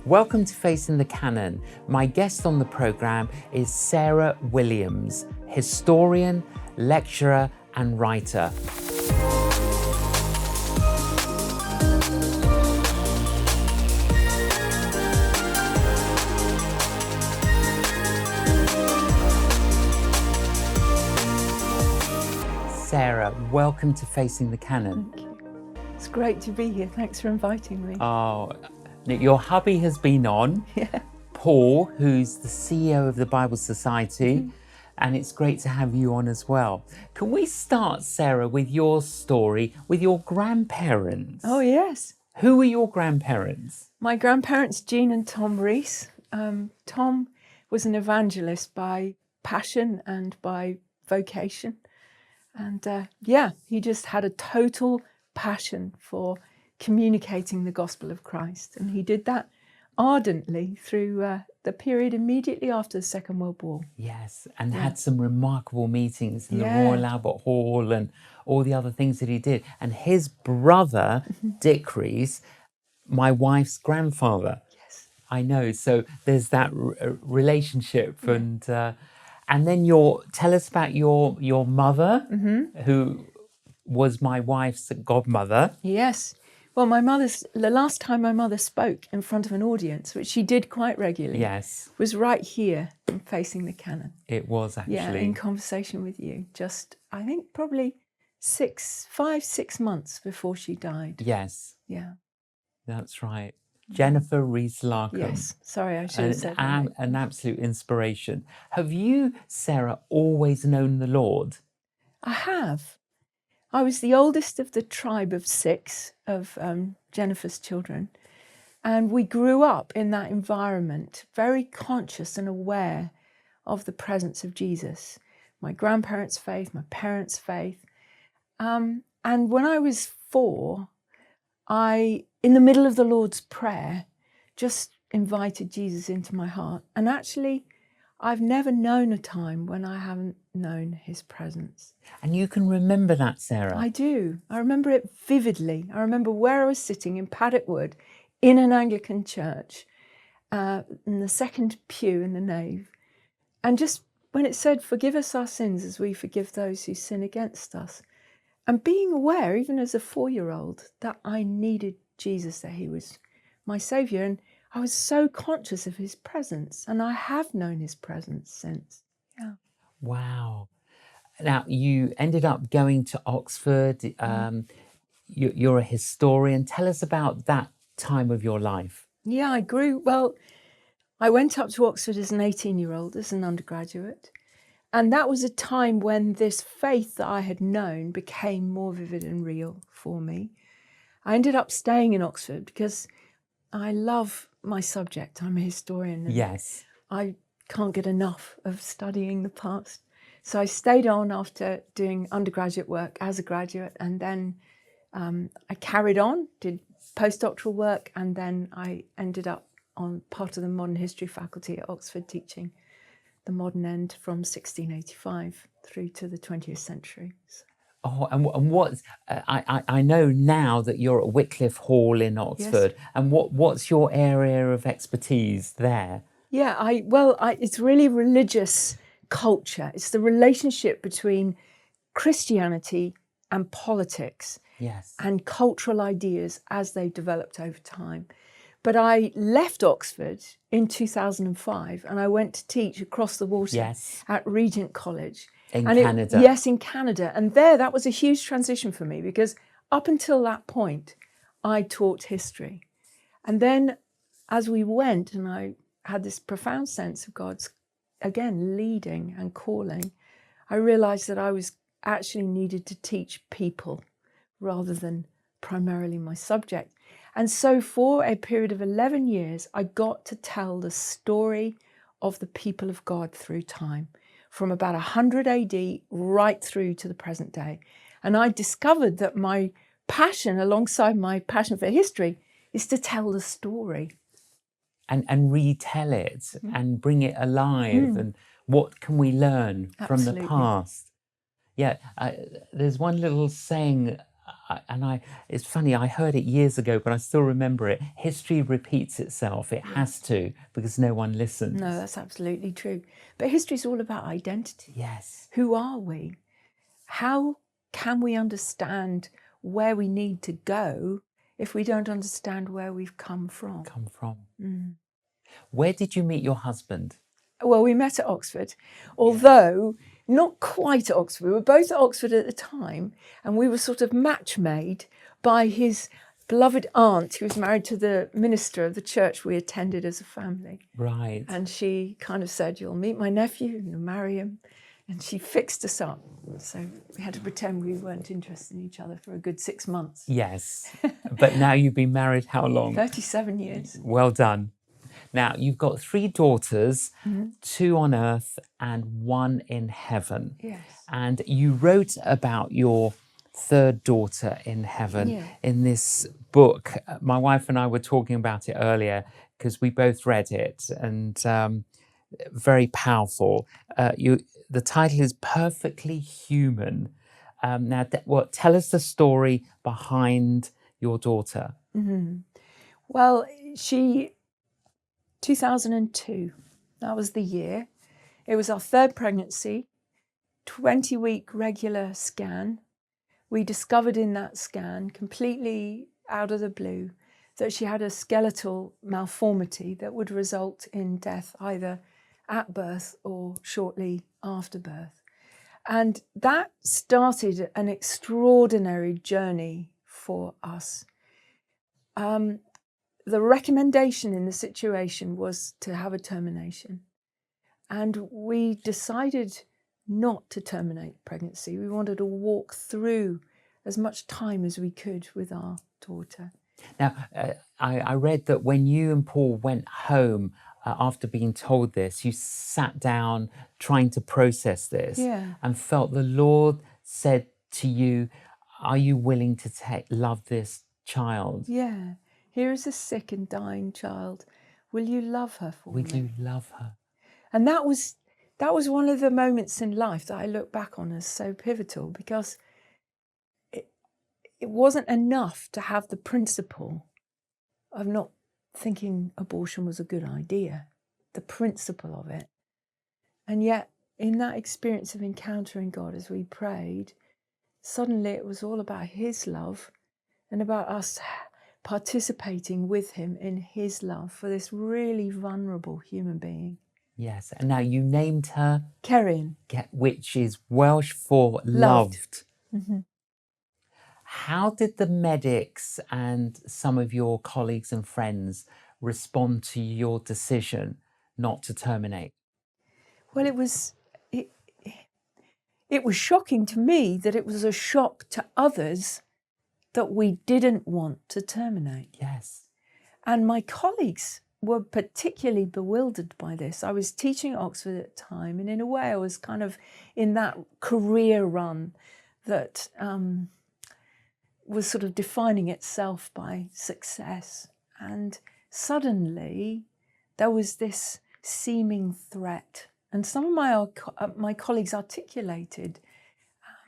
Welcome to Facing the Canon. My guest on the programme is Sarah Williams, historian, lecturer and writer. Sarah, welcome to Facing the Canon. Thank you. It's great to be here. Thanks for inviting me. Oh, your hubby has been on, Paul, who's the CEO of the Bible Society, and it's great to have you on as well. Can we start, Sarah, with your story, with your grandparents? Oh, yes. Who were your grandparents? My grandparents, Jean and Tom Rees. Tom was an evangelist by passion and by vocation. And he just had a total passion for communicating the gospel of Christ. And he did that ardently through the period immediately after the Second World War. Yes, and had some remarkable meetings in the Royal Albert Hall and all the other things that he did. And his brother, Dick Rees, my wife's grandfather. Yes. I know, so there's that relationship. And then tell us about your mother, who was my wife's godmother. Yes. Well, the last time my mother spoke in front of an audience, which she did quite regularly, was right here in Facing the Canon. It was actually. Yeah, in conversation with you. Just, I think, probably 5-6 months before she died. Yes. Yeah. That's right. Jennifer Rees Larcombe. Yes, sorry, I should have said that. An absolute inspiration. Have you, Sarah, always known the Lord? I have. I was the oldest of the tribe of 6 of Jennifer's children, and we grew up in that environment, very conscious and aware of the presence of Jesus. My grandparents' faith, my parents' faith. And when I was 4, in the middle of the Lord's Prayer, just invited Jesus into my heart. And actually, I've never known a time when I haven't known his presence. And you can remember that, Sarah? I do. I remember it vividly. I remember where I was sitting in Paddock Wood in an Anglican church, in the second pew in the nave. And just when it said, "Forgive us our sins as we forgive those who sin against us." And being aware, even as a 4-year-old, that I needed Jesus, that he was my saviour. And I was so conscious of his presence, and I have known his presence since. Yeah. Wow. Now, you ended up going to Oxford. You're a historian. Tell us about that time of your life. Yeah, I went up to Oxford as an 18-year-old, as an undergraduate. And that was a time when this faith that I had known became more vivid and real for me. I ended up staying in Oxford because I love my subject. I'm a historian. And yes. I can't get enough of studying the past. So I stayed on after doing undergraduate work as a graduate, and then I carried on, did postdoctoral work, and then I ended up on part of the modern history faculty at Oxford teaching the modern end from 1685 through to the 20th century. So. Oh, and what's I know now that you're at Wycliffe Hall in Oxford, and what's your area of expertise there? Yeah, it's really religious culture. It's the relationship between Christianity and politics, and cultural ideas as they've developed over time. But I left Oxford in 2005, and I went to teach across the water at Regent College. In Canada. Yes, in Canada. And that was a huge transition for me, because up until that point, I taught history. And then as we went, and I had this profound sense of God's, again, leading and calling, I realized that I was actually needed to teach people rather than primarily my subject. And so for a period of 11 years, I got to tell the story of the people of God through time, from about 100 AD right through to the present day. And I discovered that my passion, alongside my passion for history, is to tell the story. And retell it and bring it alive. And what can we learn from the past? Yeah, there's one little saying it's funny, I heard it years ago, but I still remember it. History repeats itself. It has to, because no one listens. No, that's absolutely true. But history's all about identity. Yes. Who are we? How can we understand where we need to go if we don't understand where we've come from? Where did you meet your husband? Well, we met at Oxford, although not quite at Oxford. We were both at Oxford at the time, and we were sort of match made by his beloved aunt, who was married to the minister of the church we attended as a family. Right. And she kind of said, "You'll meet my nephew and you'll marry him." And she fixed us up. So we had to pretend we weren't interested in each other for a good 6 months. Yes. But now you've been married how long? 37 years. Well done. Now, you've got 3 daughters, 2 on earth and 1 in heaven. Yes. And you wrote about your 3rd daughter in heaven in this book. My wife and I were talking about it earlier because we both read it, and very powerful. The title is Perfectly Human. Now, tell us the story behind your daughter. Well, 2002, that was the year. It was our 3rd pregnancy, 20-week regular scan. We discovered in that scan, completely out of the blue, that she had a skeletal malformity that would result in death either at birth or shortly after birth. And that started an extraordinary journey for us. The recommendation in the situation was to have a termination. And we decided not to terminate pregnancy. We wanted to walk through as much time as we could with our daughter. Now, I read that when you and Paul went home after being told this, you sat down trying to process this and felt the Lord said to you, are you willing to love this child? Yeah. Here is a sick and dying child. Will you love her for me? Will you love her? And that was one of the moments in life that I look back on as so pivotal, because it wasn't enough to have the principle of not thinking abortion was a good idea, the principle of it. And yet, in that experience of encountering God as we prayed, suddenly it was all about his love and about us participating with him in his love for this really vulnerable human being. Yes, and now you named her Cerian, which is Welsh for loved. How did the medics and some of your colleagues and friends respond to your decision not to terminate? Well, it was shocking to me that it was a shock to others that we didn't want to terminate. Yes. And my colleagues were particularly bewildered by this. I was teaching at Oxford at the time, and in a way I was kind of in that career run that was sort of defining itself by success. And suddenly there was this seeming threat. And some of my colleagues articulated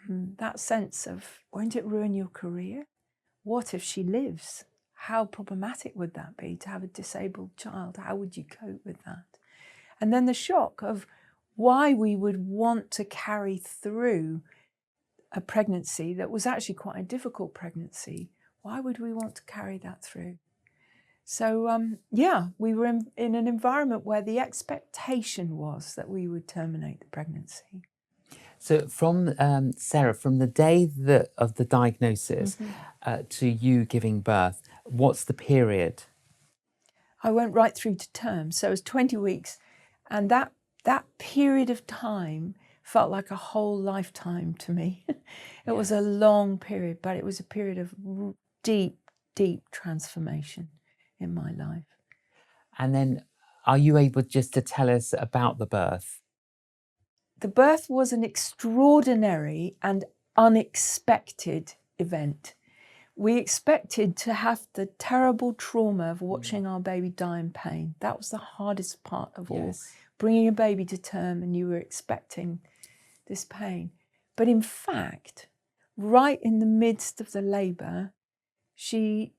that sense of, won't it ruin your career? What if she lives? How problematic would that be to have a disabled child? How would you cope with that? And then the shock of why we would want to carry through a pregnancy that was actually quite a difficult pregnancy. Why would we want to carry that through? So, we were in an environment where the expectation was that we would terminate the pregnancy. So from Sarah, from the day of the diagnosis to you giving birth, what's the period? I went right through to term, so it was 20 weeks. And that period of time felt like a whole lifetime to me. It was a long period, but it was a period of deep, deep transformation in my life. And then are you able just to tell us about the birth? The birth was an extraordinary and unexpected event. We expected to have the terrible trauma of watching our baby die in pain. That was the hardest part of all. Bringing a baby to term and you were expecting this pain. But in fact, right in the midst of the labour, she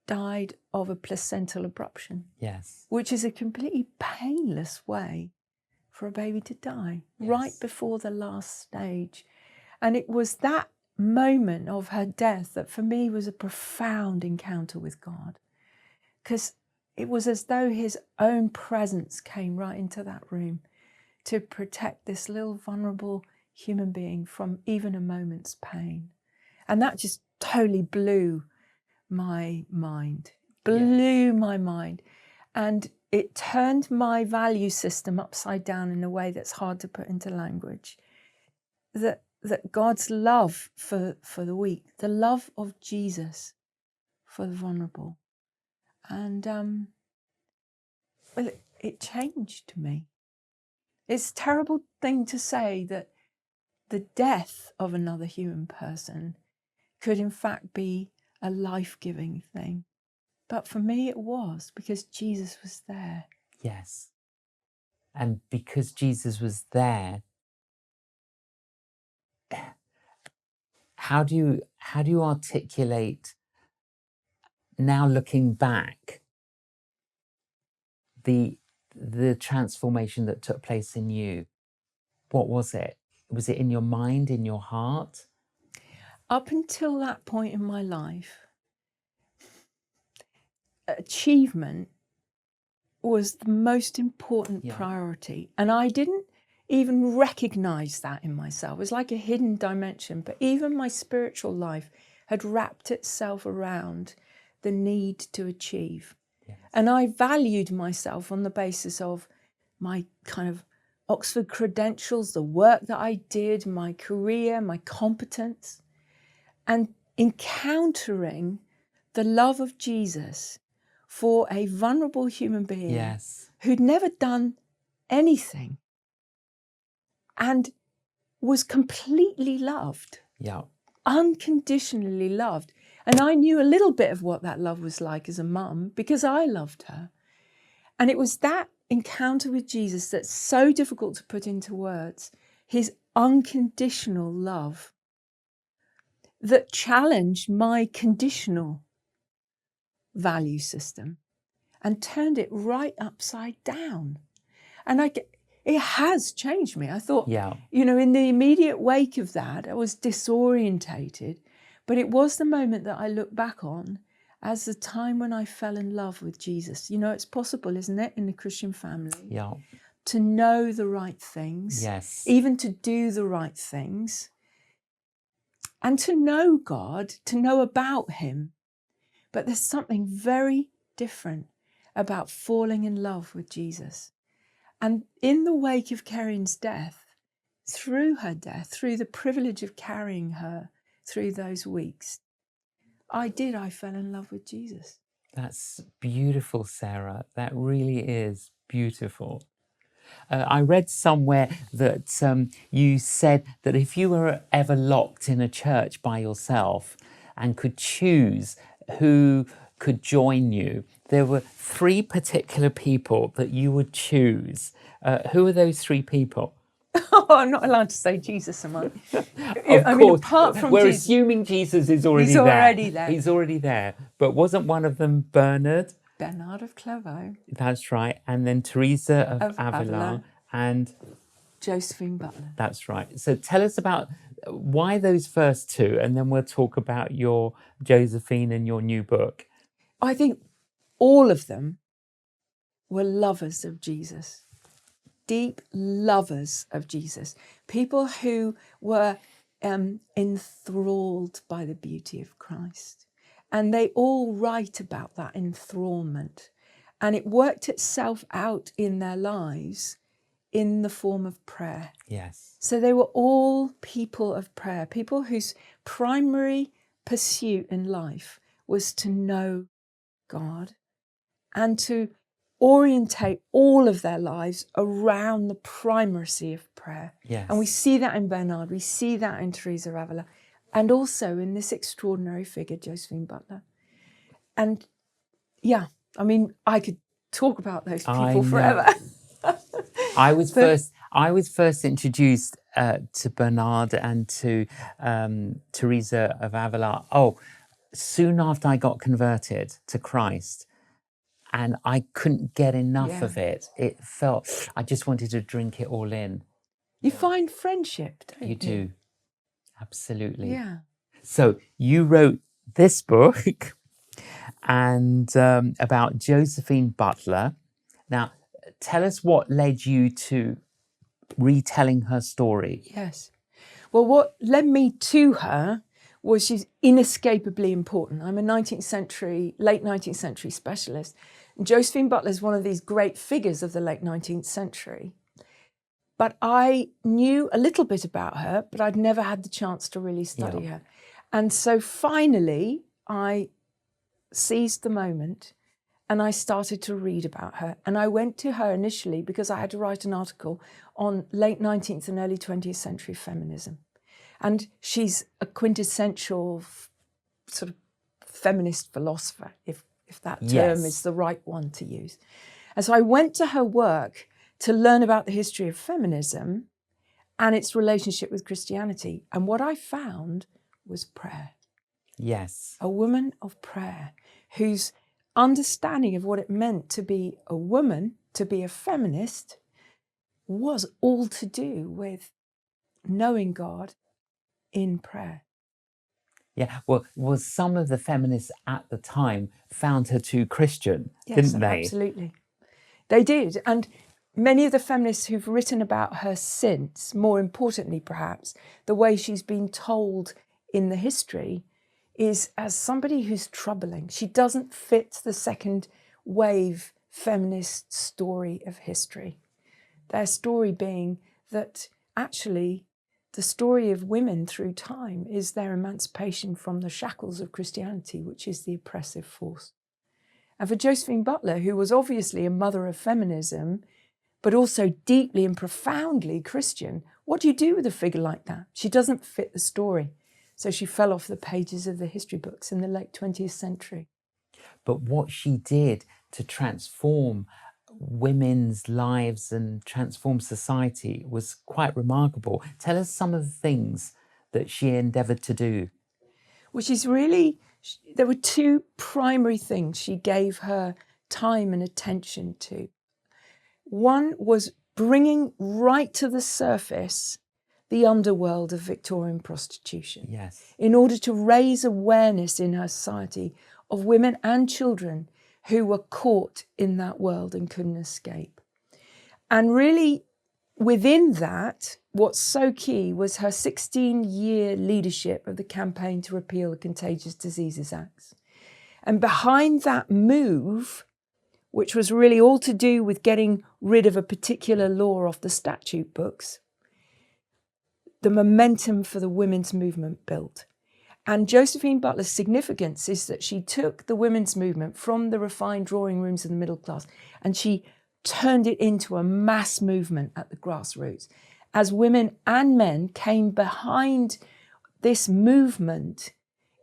died of a placental abruption, Yes. which is a completely painless way for a baby to die, right before the last stage. And it was that moment of her death that for me was a profound encounter with God, because it was as though his own presence came right into that room to protect this little vulnerable human being from even a moment's pain. And that just totally blew my mind, And it turned my value system upside down in a way that's hard to put into language. That God's love for the weak, the love of Jesus for the vulnerable. And well, it changed me. It's a terrible thing to say that the death of another human person could in fact be a life-giving thing. But for me, it was, because Jesus was there. Yes. And because Jesus was there, how do you articulate, now looking back, the transformation that took place in you? What was it? Was it in your mind, in your heart? Up until that point in my life, achievement was the most important priority. And I didn't even recognize that in myself. It was like a hidden dimension. But even my spiritual life had wrapped itself around the need to achieve. Yes. And I valued myself on the basis of my kind of Oxford credentials, the work that I did, my career, my competence. And encountering the love of Jesus for a vulnerable human being who'd never done anything and was completely loved, unconditionally loved. And I knew a little bit of what that love was like as a mum because I loved her. And it was that encounter with Jesus that's so difficult to put into words, his unconditional love, that challenged my conditional value system and turned it right upside down. And it has changed me. I thought, in the immediate wake of that, I was disorientated, but it was the moment that I look back on as the time when I fell in love with Jesus. It's possible, isn't it, in the Christian family, to know the right things, even to do the right things, and to know God, to know about him. But there's something very different about falling in love with Jesus. And in the wake of Cerian's death, through her death, through the privilege of carrying her through those weeks, I fell in love with Jesus. That's beautiful, Sarah. That really is beautiful. I read somewhere that you said that if you were ever locked in a church by yourself and could choose who could join you, there were 3 particular people that you would choose. Who are those 3 people? Oh, I'm not allowed to say Jesus, am I? Of course, apart from we're Jesus, assuming Jesus is already there. He's already there. But wasn't one of them Bernard? Bernard of Clairvaux. That's right. And then Teresa of Avila and Josephine Butler. That's right. So tell us about why those first 2, and then we'll talk about your Josephine and your new book. I think all of them were lovers of Jesus, deep lovers of Jesus, people who were enthralled by the beauty of Christ. And they all write about that enthrallment. And it worked itself out in their lives in the form of prayer. Yes. So they were all people of prayer, people whose primary pursuit in life was to know God and to orientate all of their lives around the primacy of prayer. Yes. And we see that in Bernard, we see that in Teresa of Avila, and also in this extraordinary figure, Josephine Butler. And I could talk about those people forever. I was first introduced to Bernard and to Teresa of Avila. Oh, soon after I got converted to Christ, and I couldn't get enough of it. It felt I just wanted to drink it all in. You find friendship, don't you? You do, absolutely. Yeah. So you wrote this book and about Josephine Butler. Now, tell us what led you to retelling her story. Yes. Well, what led me to her was she's inescapably important. I'm a late 19th century specialist. And Josephine Butler is one of these great figures of the late 19th century. But I knew a little bit about her, but I'd never had the chance to really study her. And so finally, I seized the moment and I started to read about her. And I went to her initially because I had to write an article on late 19th and early 20th century feminism. And she's a quintessential sort of feminist philosopher, if that term is the right one to use. And so I went to her work to learn about the history of feminism and its relationship with Christianity. And what I found was prayer. Yes. A woman of prayer whose understanding of what it meant to be a woman, to be a feminist, was all to do with knowing God in prayer. Yeah, well, some of the feminists at the time found her too Christian, didn't they? Absolutely. They did. And many of the feminists who've written about her since, more importantly perhaps, the way she's been told in the history is as somebody who's troubling. She doesn't fit the second wave feminist story of history. Their story being that actually the story of women through time is their emancipation from the shackles of Christianity, which is the oppressive force. And for Josephine Butler, who was obviously a mother of feminism, but also deeply and profoundly Christian, what do you do with a figure like that? She doesn't fit the story. So she fell off the pages of the history books in the late 20th century. But what she did to transform women's lives and transform society was quite remarkable. Tell us some of the things that she endeavoured to do. Which is really, there were two primary things she gave her time and attention to. One was bringing right to the surface the underworld of Victorian prostitution. Yes. In order to raise awareness in her society of women and children who were caught in that world and couldn't escape. And really, within that, what's so key was her 16-year leadership of the campaign to repeal the Contagious Diseases Act. And behind that move, which was really all to do with getting rid of a particular law off the statute books, the momentum for the women's movement built. And Josephine Butler's significance is that she took the women's movement from the refined drawing rooms of the middle class and she turned it into a mass movement at the grassroots. As women and men came behind this movement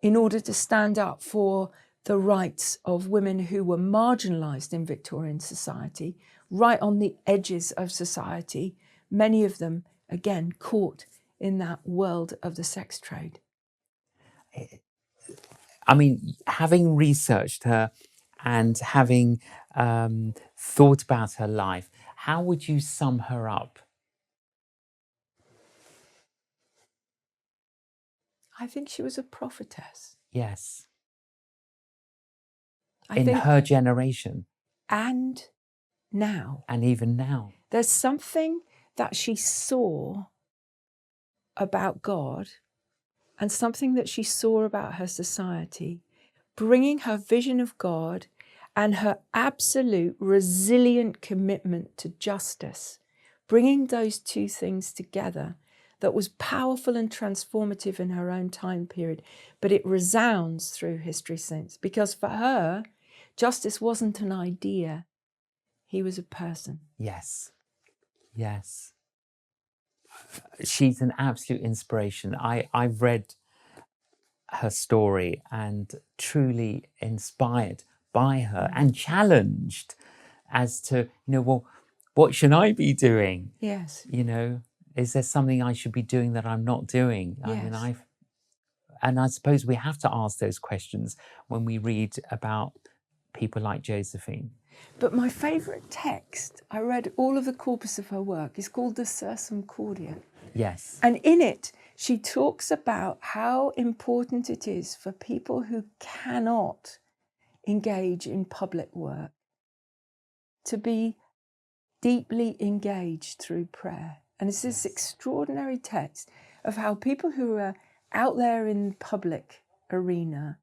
in order to stand up for the rights of women who were marginalised in Victorian society, right on the edges of society, many of them, again, caught in that world of the sex trade. I mean, having researched her and having thought about her life, how would you sum her up? I think she was a prophetess. Yes. I in think, her generation. and now. And even now. There's something that she saw about God and something that she saw about her society, bringing her vision of God and her absolute resilient commitment to justice, bringing those two things together that was powerful and transformative in her own time period, but it resounds through history since. Because for her, justice wasn't an idea, he was a person. Yes, yes. She's an absolute inspiration. I've read her story and truly inspired by her and challenged as to, well, what should I be doing? Yes. Is there something I should be doing that I'm not doing? I mean, Yes. and I suppose we have to ask those questions when we read about people like Josephine. But my favourite text, I read all of the corpus of her work, is called the Sursum Cordia. Yes. And in it, she talks about how important it is for people who cannot engage in public work to be deeply engaged through prayer. And it's this extraordinary text of how people who are out there in the public arena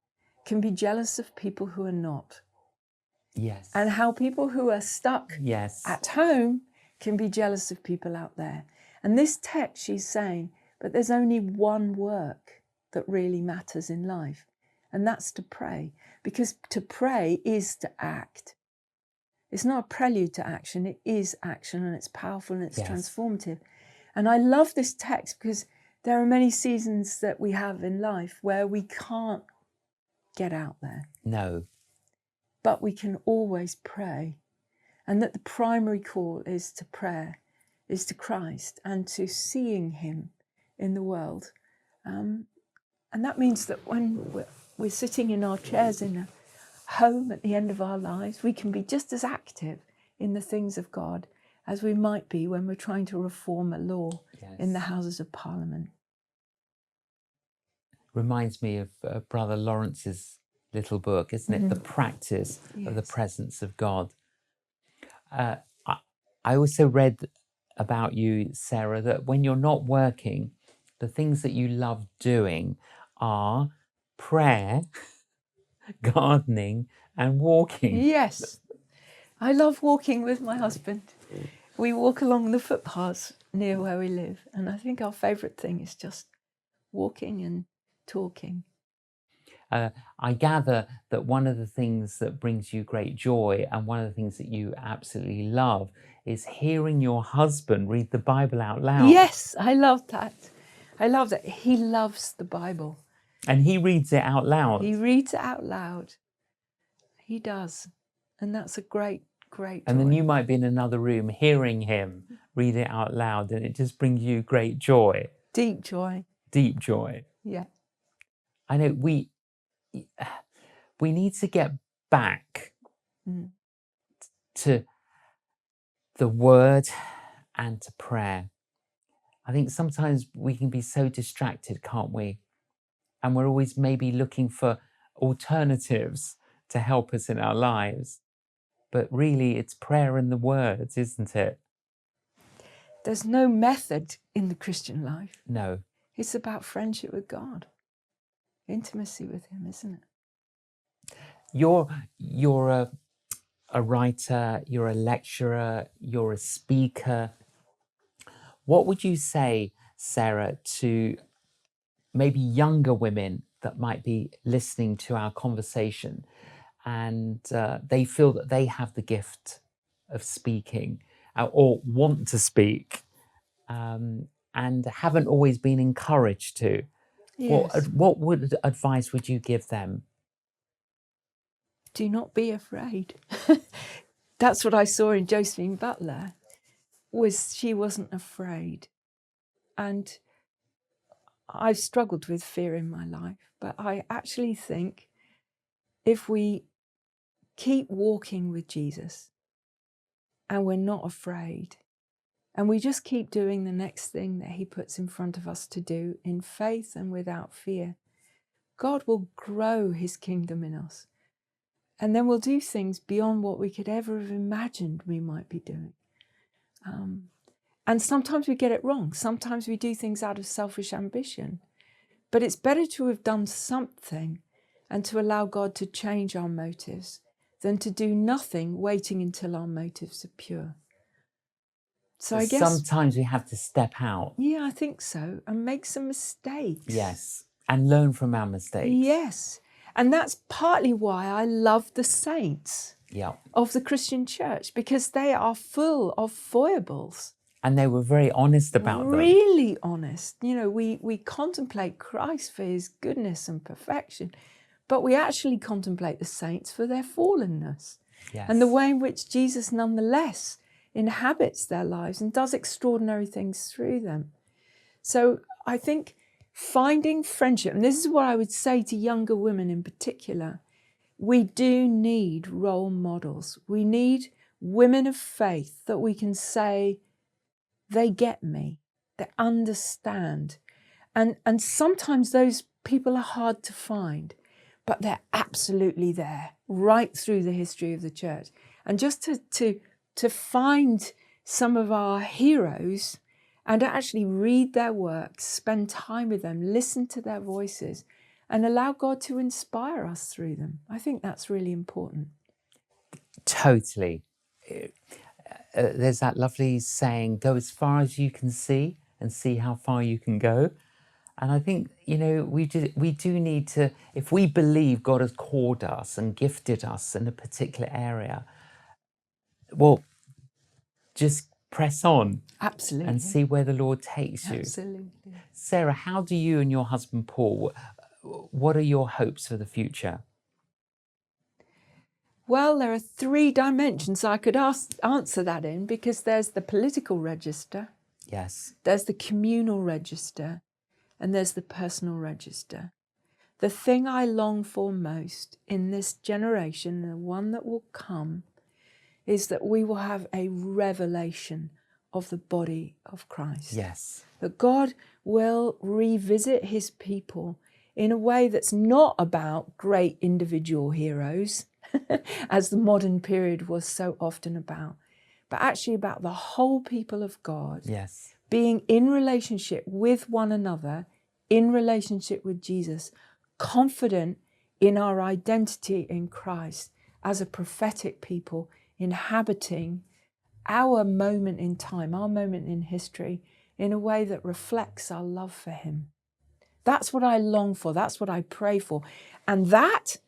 can be jealous of people who are not. Yes. And how people who are stuck Yes. at home can be jealous of people out there. And this text, she's saying, but there's only one work that really matters in life, and that's to pray. Because to pray is to act. It's not a prelude to action, it is action, and it's powerful and it's transformative. And I love this text because there are many seasons that we have in life where we can't get out there. No. But we can always pray. And that the primary call is to prayer, is to Christ and to seeing him in the world. And that means that when we're sitting in our chairs in a home at the end of our lives, we can be just as active in the things of God as we might be when we're trying to reform a law in the Houses of Parliament. Reminds me of Brother Lawrence's little book, isn't it? The practice of the presence of God. I also read about you, Sarah, that when you're not working, the things that you love doing are prayer, gardening, and walking. Yes. I love walking with my husband. We walk along the footpaths near where we live, and I think our favourite thing is just walking and talking. I gather that one of the things that brings you great joy and one of the things that you absolutely love is hearing your husband read the Bible out loud. Yes, I love that. I love that. He loves the Bible. And he reads it out loud. He reads it out loud. He does. And that's a great joy. And then you might be in another room hearing him read it out loud, and it just brings you great joy. Deep joy. Deep joy. Yeah. I know we need to get back to the word and to prayer. I think sometimes we can be so distracted, can't we? And we're always maybe looking for alternatives to help us in our lives. But really, it's prayer and the words, isn't it? There's no method in the Christian life. No. It's about friendship with God. Intimacy with him, isn't it? You're a writer, you're a lecturer, you're a speaker. What would you say, Sarah, to maybe younger women that might be listening to our conversation and they feel that they have the gift of speaking or want to speak and haven't always been encouraged to? Yes. What advice would you give them? Do not be afraid. That's what I saw in Josephine Butler, was she wasn't afraid. And I've struggled with fear in my life, but I actually think if we keep walking with Jesus and we're not afraid, and we just keep doing the next thing that he puts in front of us to do in faith and without fear, God will grow his kingdom in us. And then we'll do things beyond what we could ever have imagined we might be doing. And sometimes we get it wrong. Sometimes we do things out of selfish ambition. But it's better to have done something and to allow God to change our motives than to do nothing, waiting until our motives are pure. So I guess sometimes we have to step out. Yeah, I think so. And make some mistakes. Yes. And learn from our mistakes. Yes. And that's partly why I love the saints of the Christian church, because they are full of foibles. And they were very honest about them. Really honest. You know, we contemplate Christ for his goodness and perfection, but we actually contemplate the saints for their fallenness. Yes. And the way in which Jesus nonetheless inhabits their lives and does extraordinary things through them. So I think finding friendship, and this is what I would say to younger women in particular, we do need role models. We need women of faith that we can say, they get me, they understand. And sometimes those people are hard to find, but they're absolutely there right through the history of the church. And just to find some of our heroes and actually read their works, spend time with them, listen to their voices, and allow God to inspire us through them. I think that's really important. Totally. There's that lovely saying, go as far as you can see and see how far you can go. And I think, we do need to, if we believe God has called us and gifted us in a particular area, well, just press on. Absolutely. And see where the Lord takes you. Absolutely. Sarah, how do you and your husband Paul, what are your hopes for the future? Well, there are 3 dimensions I could answer that in, because there's the political register, Yes. there's the communal register, and there's the personal register. The thing I long for most in this generation, the one that will come, is that we will have a revelation of the body of Christ. Yes. That God will revisit his people in a way that's not about great individual heroes, as the modern period was so often about, but actually about the whole people of God. Yes. Being in relationship with one another, in relationship with Jesus, confident in our identity in Christ as a prophetic people, inhabiting our moment in time, our moment in history, in a way that reflects our love for him. That's what I long for. That's what I pray for. And that's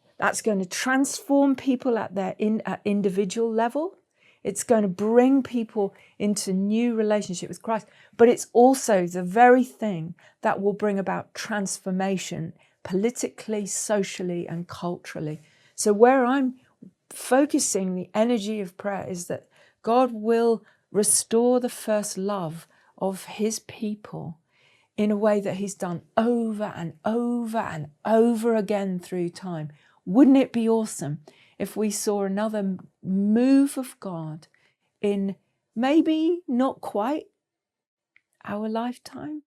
going to transform people at their individual level. It's going to bring people into new relationship with Christ. But it's also the very thing that will bring about transformation politically, socially, and culturally. So where I'm focusing the energy of prayer is that God will restore the first love of his people in a way that he's done over and over and over again through time. Wouldn't it be awesome if we saw another move of God in maybe not quite our lifetime,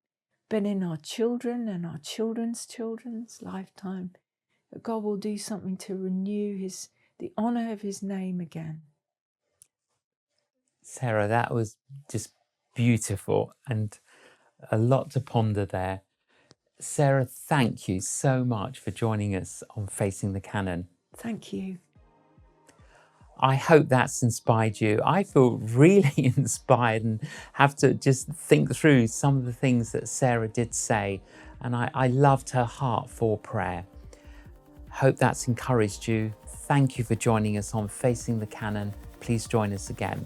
but in our children and our children's children's lifetime, that God will do something to renew the honour of his name again. Sarah, that was just beautiful and a lot to ponder there. Sarah, thank you so much for joining us on Facing the Canon. Thank you. I hope that's inspired you. I feel really inspired and have to just think through some of the things that Sarah did say. And I loved her heart for prayer. Hope that's encouraged you. Thank you for joining us on Facing the Canon. Please join us again.